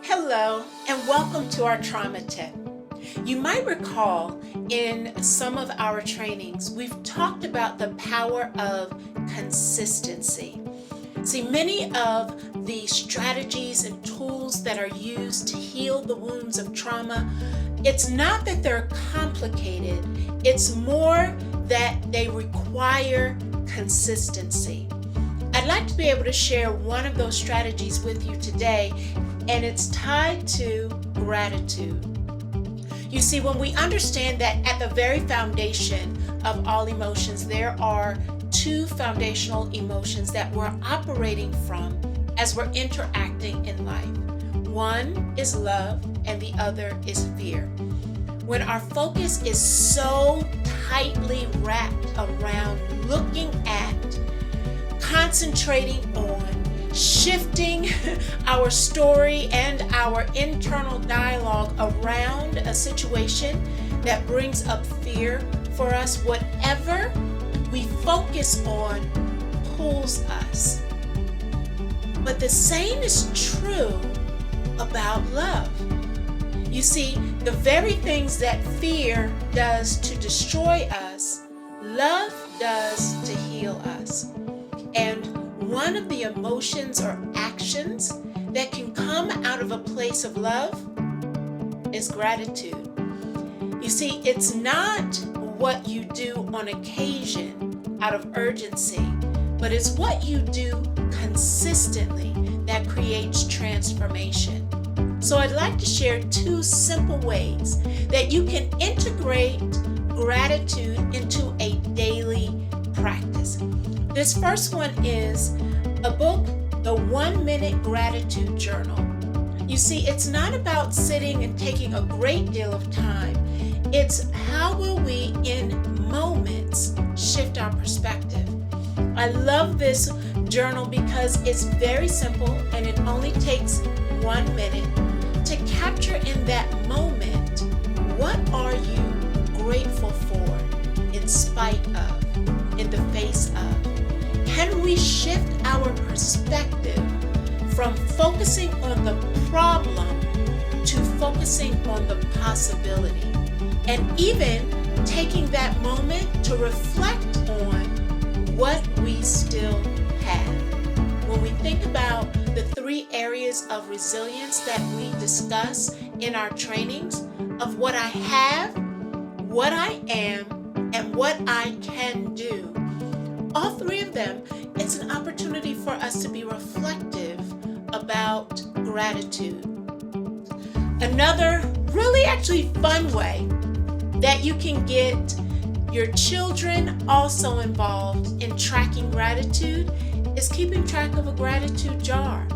Hello, and welcome to our trauma tip. You might recall in some of our trainings, we've talked about the power of consistency. See, many of the strategies and tools that are used to heal the wounds of trauma, it's not that they're complicated, it's more that they require consistency. I'd like to be able to share one of those strategies with you today, and it's tied to gratitude. You see, when we understand that at the very foundation of all emotions, there are two foundational emotions that we're operating from as we're interacting in life. One is love and the other is fear. When our focus is so tightly wrapped around looking at, concentrating on, shifting our story and our internal dialogue around a situation that brings up fear for us, whatever we focus on pulls us. But the same is true about love. You see, the very things that fear does to destroy us, love does to heal us. And one of the emotions or actions that can come out of a place of love is gratitude. You see, it's not what you do on occasion out of urgency, but it's what you do consistently that creates transformation. So I'd like to share two simple ways that you can integrate gratitude into a daily practice. This first one is a book, The 1 Minute Gratitude Journal. You see, it's not about sitting and taking a great deal of time. It's how will we, in moments, shift our perspective. I love this journal because it's very simple and it only takes 1 minute to capture in that moment, what are you grateful for in spite of, in the face of? Can we shift our perspective from focusing on the problem to focusing on the possibility? And even taking that moment to reflect on what we still have. When we think about the 3 areas of resilience that we discuss in our trainings of what I have, what I am, and what I can do, all 3 of them, it's an opportunity for us to be reflective about gratitude. Another really actually fun way that you can get your children also involved in tracking gratitude is keeping track of a gratitude jar.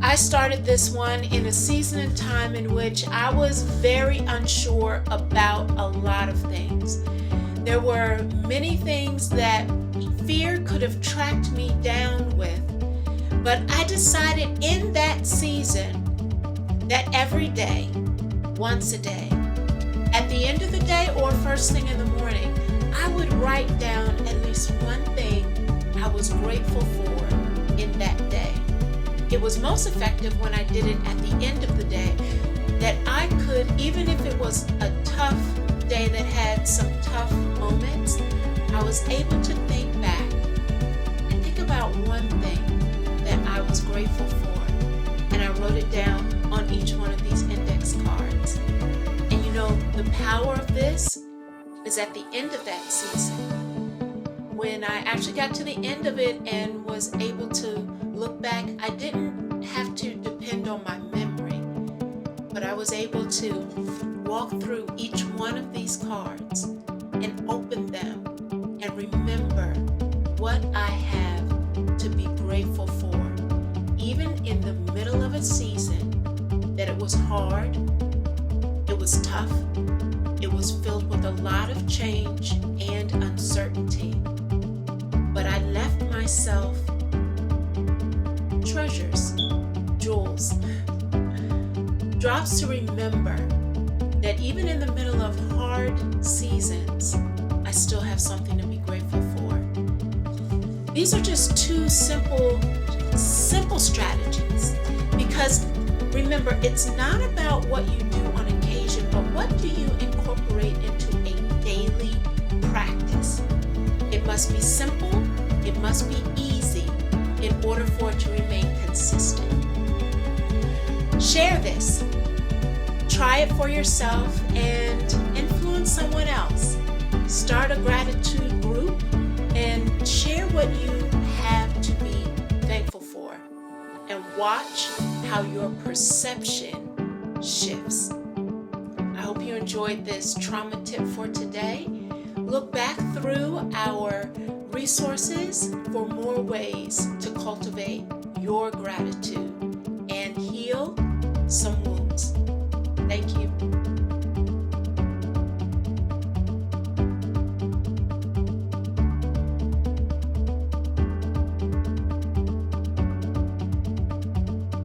I started this one in a season and time in which I was very unsure about a lot of things. There were many things that fear could have tracked me down with, but I decided in that season that every day, once a day, at the end of the day or first thing in the morning, I would write down at least one thing I was grateful for in that day. It was most effective when I did it at the end of the day, that I could, even if it was a tough day that had some tough moments, I was able to think back and think about one thing that I was grateful for, and I wrote it down on each one of these index cards. And you know, the power of this is at the end of that season, when I actually got to the end of it and was able to look back, I didn't have to depend on my memory, but I was able to walk through each one of these cards and open them and remember what I have to be grateful for, even in the middle of a season that it was hard, it was tough, it was filled with a lot of change and uncertainty. But I left myself treasures, jewels, drops to remember that even in the middle of hard seasons, I still have something to be grateful for. These are just two simple strategies, because Remember, it's not about what you do on occasion, but what do you incorporate into a daily practice. It must be simple, it must be easy in order for it to remain consistent. Share this. Try it for yourself and influence someone else. Start a gratitude group and share what you have to be thankful for. And watch how your perception shifts. I hope you enjoyed this trauma tip for today. Look back through our resources for more ways to cultivate your gratitude.